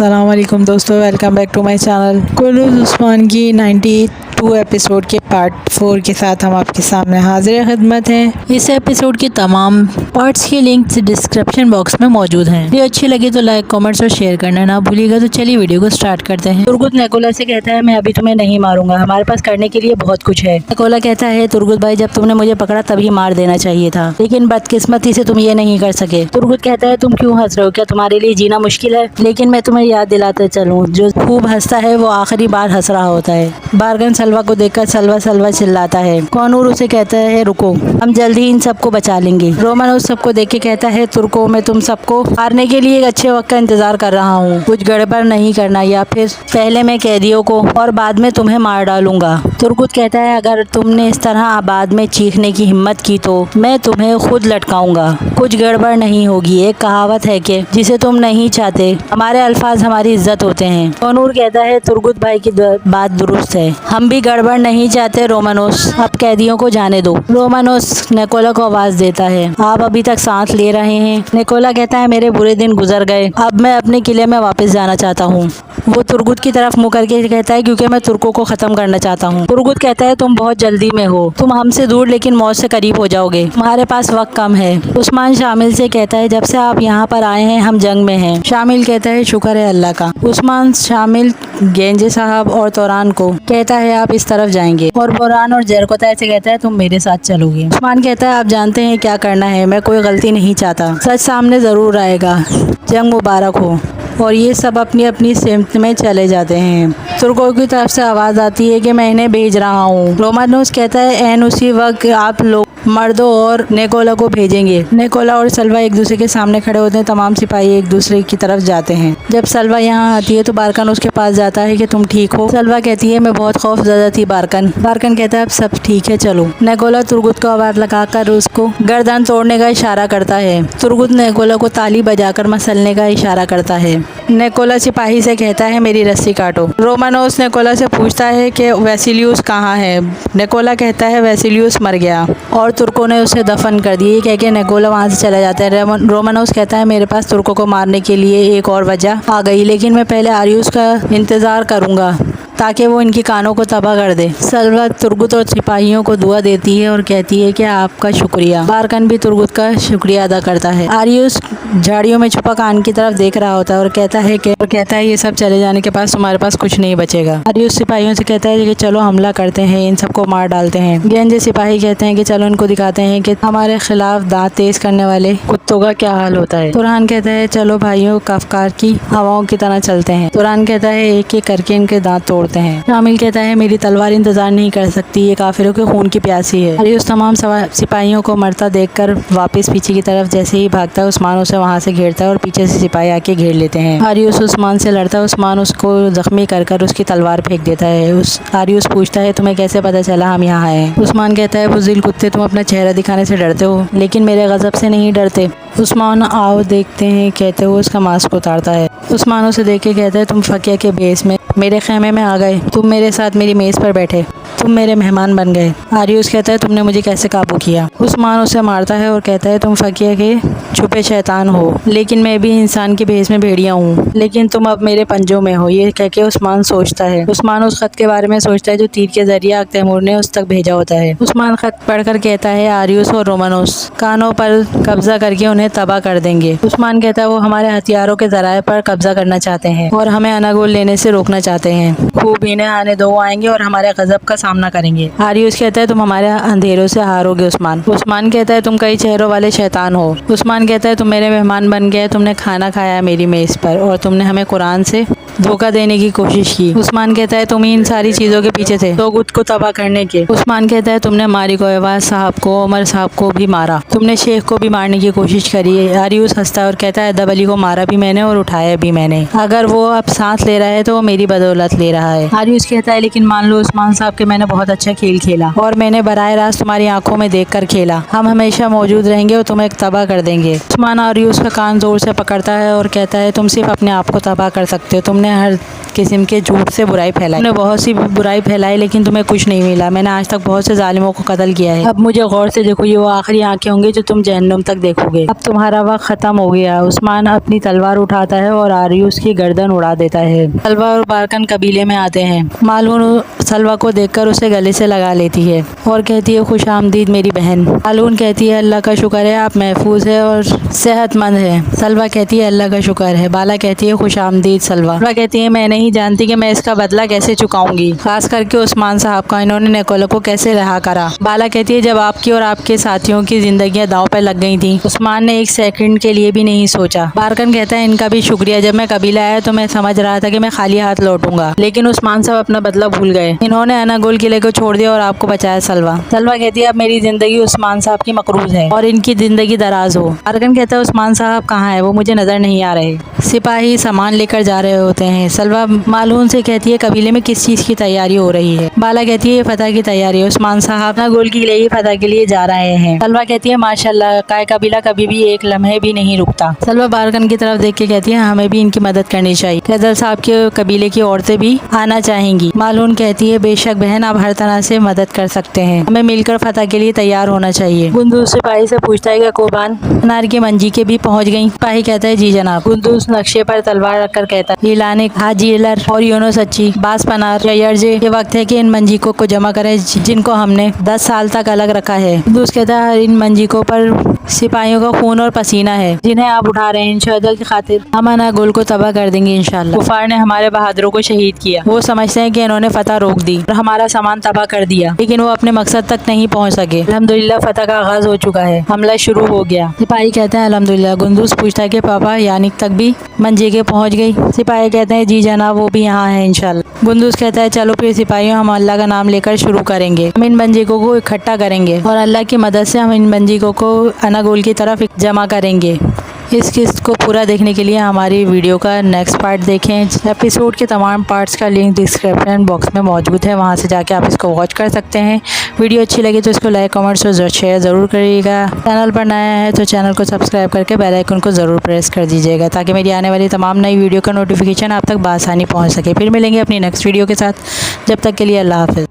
अस्सलाम वालेकुम दोस्तों, welcome back to my channel. कुल्लूज़ उस्मान की 92 एपिसोड के पार्ट 4 के साथ हम आपके सामने हाजिर खिदमत हैं। इस एपिसोड के तमाम पार्ट्स के लिंक्स डिस्क्रिप्शन बॉक्स में मौजूद हैं। वीडियो अच्छी लगी तो लाइक, कमेंट्स और शेयर करना ना भूलिएगा। तो चलिए वीडियो को स्टार्ट करते हैं। तुर्गुत नेकोला से कहता है, मैं अभी तुम्हें नहीं मारूंगा, हमारे पास करने के लिए बहुत कुछ है। नेकोला कहता है, तुर्गुत भाई जब तुमने मुझे पकड़ा तभी मार देना चाहिए था, लेकिन बदकिस्मती से तुम ये नहीं कर सके। तुर्गुत कहता है, तुम क्यों हंस रहे हो? क्या तुम्हारे लिए जीना मुश्किल है? लेकिन मैं तुम्हें याद दिलाते चलूं, जो खूब हंसता है वो आखिरी बार हंस रहा होता है। बारगन सलवा को देखकर सलवा सलवा चिल्लाता है। कॉनूर उसे कहता है, रुको, हम जल्दी इन सबको बचा लेंगे। रोमन उस सबको देख के कहता है, तुर्को, मैं तुम सबको हारने के लिए एक अच्छे वक्त का इंतजार कर रहा हूँ। कुछ गड़बड़ नहीं करना, या फिर पहले मैं कैदियों को और बाद में तुम्हें मार डालूंगा। तुर्कुत कहता है, अगर तुमने इस तरह बाद में चीखने की हिम्मत की तो मैं तुम्हें खुद लटकाऊंगा। कुछ गड़बड़ नहीं होगी। एक कहावत है कि जिसे तुम नहीं चाहते, हमारे अल्फाज हमारी इज्जत होते हैं। कॉनूर कहता है, तुर्गुत भाई की बात दुरुस्त है, हम भी गड़बड़ नहीं चाहते। रोमानोस, अब कैदियों को जाने दो। रोमानोस नेकोला को आवाज देता है, आप अभी तक सांस ले रहे हैं? नेकोला कहता है, मेरे बुरे दिन गुजर गए, अब मैं अपने किले में वापस जाना चाहता हूँ। वो तुर्गुत की तरफ मुँह करके कहता है, क्योंकि मैं तुर्कों को खत्म करना चाहता हूँ। तुर्गुत कहता है, तुम बहुत जल्दी में हो, तुम हमसे दूर लेकिन मौत से करीब हो जाओगे, तुम्हारे पास वक्त कम है। उस्मान शामिल से कहता है, जब से आप यहाँ पर आए हैं हम जंग में हैं। शामिल कहता है, शुक्र है अल्लाह का। उस्मान शामिल, गेंजे साहब और तोरान को कहता है, आप इस तरफ जाएंगे, और बोरान और जरकोता से कहता है, तुम मेरे साथ चलोगे। उस्मान कहता है, आप जानते हैं क्या करना है, मैं कोई गलती नहीं चाहता, सच सामने जरूर आएगा, जंग मुबारक हो। और ये सब अपनी अपनी सिमत में चले जाते हैं। तुर्कों की तरफ से आवाज़ आती है कि मैं इन्हें भेज रहा हूँ। रोमानोस कहता है, एन उसी वक्त आप लोग मर्दों और नेकोला को भेजेंगे। नेकोला और सलवा एक दूसरे के सामने खड़े होते हैं। तमाम सिपाही एक दूसरे की तरफ जाते हैं। जब सलवा यहाँ आती है तो बारकन उसके पास जाता है कि तुम ठीक हो? सलवा कहती है, मैं बहुत खौफजदा थी बारकन। बारकन कहता है, अब सब ठीक है, चलो। नेकोला तुर्गुत को आवाज लगाकर उसको गर्दन तोड़ने का इशारा करता है। तुर्गुत नेकोला को ताली बजाकर मसलने का इशारा करता है। नेकोला सिपाही से कहता है, मेरी रस्सी काटो। रोमानोस नेकोला से पूछता है कि वेसिलियस कहाँ है? नेकोला कहता है, वेसिलियस मर गया और तुर्कों ने उसे दफन कर दिया। ये कह के नेकोला वहाँ से चला जाता है। रोमानोस कहता है, मेरे पास तुर्कों को मारने के लिए एक और वजह आ गई, लेकिन मैं पहले आरियुस का इंतज़ार करूँगा ताकि वो इनकी कानों को तबाह कर दे। सलवा तुर्गुत और सिपाहियों को दुआ देती है और कहती है कि आपका शुक्रिया। बारकन भी तुर्गुत का शुक्रिया अदा करता है। आरियुस झाड़ियों में छुपा कान की तरफ देख रहा होता है और कहता है ये सब चले जाने के पास तुम्हारे पास कुछ नहीं बचेगा। आरियुस सिपाहियों से कहता है कि चलो हमला करते हैं, इन सबको मार डालते हैं। गेंजे सिपाही कहते हैं कि चलो इनको दिखाते हैं कि हमारे खिलाफ दांत तेज करने वाले कुत्तों का क्या हाल होता है। तुरान कहता है, चलो भाइयों, कफकार की हवाओं की तरह चलते हैं। तुरान कहता है, एक एक करके इनके दांत तोड़ते हैं। शामिल कहता है, मेरी तलवार इंतजार नहीं कर सकती, ये काफिरों के खून की प्यासी है। आरियुस तमाम सिपाहियों को मरता देखकर वापस पीछे की तरफ जैसे ही भागता है, उस्मान उसे वहां से घेरता है और पीछे से सिपाही आके घेर लेते हैं। आरियुस उस्मान से लड़ता है। उस्मान उसको जख्मी कर उसकी तलवार फेंक देता है। आरियुस पूछता है, तुम्हें कैसे पता चला हम यहाँ आए? उस्मान कहता है, बुज़दिल कुत्ते, तुम अपना चेहरा दिखाने से डरते हो, लेकिन मेरे गजब से नहीं डरते। उस्मान, आओ देखते हैं, कहते हुए उसका मास्क उतारता है। उस्मान उसे देख के कहता है, तुम फकिया के बेस में मेरे खेमे में आ गए, तुम मेरे साथ मेरी मेज़ पर बैठे, तुम मेरे मेहमान बन गए। आरियुस कहता है, तुमने मुझे कैसे काबू किया? उस्मान उसे मारता है और कहता है, तुम फकिया के छुपे शैतान हो, लेकिन मैं भी इंसान के भेष में भेड़िया हूँ, लेकिन तुम अब मेरे पंजों में हो। ये कह के उस्मान सोचता है। उस्मान उस खत के बारे में सोचता है जो तीर के जरिए आग तैमूर ने उस तक भेजा होता है। उस्मान खत पढ़कर कहता है, आरियुस और रोमानोस कानों पर कब्जा करके उन्हें तबाह कर देंगे। उस्मान कहता है, वो हमारे हथियारों के जराये पर कब्जा करना चाहते हैं और हमें अनागोल लेने से रोकना चाहते हैं। खूब इन्हें आने दो, आएंगे और हमारे गजब का सामना करेंगे। आरियुस कहता है, तुम हमारे अंधेरों से हारोगे। उस्मान कहता है, तुम कई चेहरों वाले शैतान हो। उस्मान कहता है, तुम मेरे मेहमान बन गए, तुमने खाना खाया मेरी मेज़ पर और तुमने हमें कुरान से धोखा देने की कोशिश की। उस्मान कहता है, तुम ही इन सारी चीज़ों के पीछे थे, तोगुत को तबाह करने के। उस्मान कहता है, तुमने मारिक अवाज साहब को, उमर साहब को भी मारा, तुमने शेख को भी मारने की कोशिश करी है। आरियुस हंसता है और कहता है, अदब अली को मारा भी मैंने और उठाया भी मैंने, अगर वो अब सांस ले रहा है तो वो मेरी बदौलत ले रहा है। आरियुस कहता है, लेकिन मान लो उस्मान साहब के मैंने बहुत अच्छा खेल खेला और मैंने बराह रास्त तुम्हारी आंखों में देख कर खेला, हम हमेशा मौजूद रहेंगे और तुम्हें तबाह कर देंगे। उस्मान आरियुस का कान जोर से पकड़ता है और कहता है, तुम सिर्फ अपने आप को तबाह कर सकते हो, तुमने तुमने हर किस्म के झूठ से बुराई फैलाई, तुमने बहुत सी बुराई फैलाई लेकिन तुम्हें कुछ नहीं मिला। मैंने आज तक बहुत से जालिमों को कत्ल किया है। अब मुझे गौर से देखो, ये वो आखिरी आंखें होंगी जो तुम जहन्नुम तक देखोगे। अब तुम्हारा वक्त खत्म हो गया। उस्मान अपनी तलवार उठाता है और आरियूस की गर्दन उड़ा देता है। सलवा और बारकन कबीले में आते हैं। मालून सलवा को देखकर उसे गले से लगा लेती है और कहती है, खुश आमदीद मेरी बहन। मालून कहती है, अल्लाह का शुक्र है आप महफूज है और सेहतमंद है। सलवा कहती है, अल्लाह का शुक्र है। बाला कहती है, खुश आमदीद सलवा। सलवा कहती है, मैं नहीं जानती कि मैं इसका बदला कैसे चुकाऊंगी, खास करके उस्मान साहब का। इन्होंने निकोला को कैसे रहा करा। बाला कहती है, जब आपकी और आपके साथियों की जिंदगियां दांव पर लग गई थी, उस्मान ने एक सेकंड के लिए भी नहीं सोचा। बारकन कहता है, इनका भी शुक्रिया। जब मैं कबीला आया तो मैं समझ रहा था कि मैं खाली हाथ लौटूंगा, लेकिन उस्मान साहब अपना बदला भूल गए। इन्होंने अनागोल किले को छोड़ दिया और आपको बचाया। सलवा कहती है, अब मेरी जिंदगी उस्मान साहब की मकरूज है और इनकी जिंदगी दराज हो। बारकन कहता है, उस्मान साहब कहाँ है? वो मुझे नजर नहीं आ रहे। सिपाही सामान लेकर जा रहे होते हैं। सलवा मालून से कहती है, कबीले में किस चीज की तैयारी हो रही है? बाला कहती है, फतह की तैयारी है। उस्मान साहब अनागोल किले की फतह के लिए जा रहे हैं। सलवा कहती है, माशाल्लाह, काय कबीला कभी भी एक लम्हे भी नहीं रुकता। सलवा बारकन की तरफ देख के कहती है, हमें भी इनकी मदद करनी चाहिए। कैदर साहब के कबीले की औरतें भी आना चाहेंगी। मालून कहती है, बेशक बहन, आप हर तरह से मदद कर सकते हैं। हमें मिलकर फतह के लिए तैयार होना चाहिए। गुंदूस सिपाही से पूछता है कि कोबान अनार की मंजी के भी पहुंच गई? सिपाही कहता है, जी जनाब। गुंदूस नक्शे पर तलवार रखकर कहता है, ईलान हाजी एलर और यूनो सच्ची बास पनार यर्जे, ये वक्त है कि इन मंजीकों को जमा करें जिनको हमने 10 साल तक अलग रखा है। गुंदूस कहता है, इन मंजीकों पर सिपाहियों का खून और पसीना है जिन्हें आप उठा रहे हैं। इन शहदा की खातिर हम अनागोल को तबाह कर देंगे इंशाल्लाह। कुफार ने हमारे बहादुरों को शहीद किया। वो समझते हैं कि इन्होंने फतह रोक दी और हमारा सामान तबाह कर दिया, लेकिन वो अपने मकसद तक नहीं पहुंच सके। अल्हम्दुलिल्लाह फतह का आगाज हो चुका है, हमला शुरू हो गया। सिपाही कहते हैं, अल्हम्दुलिल्लाह। गुंदूस पूछता है कि पापा यानिक तक भी मंजीके पहुंच गई? सिपाही कहते हैं, जी जनाब, वो भी यहाँ है इंशाल्लाह। गुंदूस कहता है, चलो फिर सिपाहियों, हम अल्लाह का नाम लेकर शुरू करेंगे। हम इन मंजीकों को इकट्ठा करेंगे और अल्लाह की मदद से हम इन मंजीकों को अनागोल की तरफ जमा करेंगे। इस किस्त को पूरा देखने के लिए हमारी वीडियो का नेक्स्ट पार्ट देखें। एपिसोड के तमाम पार्ट्स का लिंक डिस्क्रिप्शन बॉक्स में मौजूद है, वहां से जाके आप इसको वॉच कर सकते हैं। वीडियो अच्छी लगी तो इसको लाइक, कमेंट्स और शेयर ज़रूर करिएगा। चैनल पर नया है तो चैनल को सब्सक्राइब करके बेल आइकन को ज़रूर प्रेस कर दीजिएगा, ताकि मेरी आने वाली तमाम नई वीडियो का नोटिफिकेशन आप तक बआसानी पहुँच सके। फिर मिलेंगे अपनी नेक्स्ट वीडियो के साथ। जब तक के लिए अल्लाह हाफ़िज़।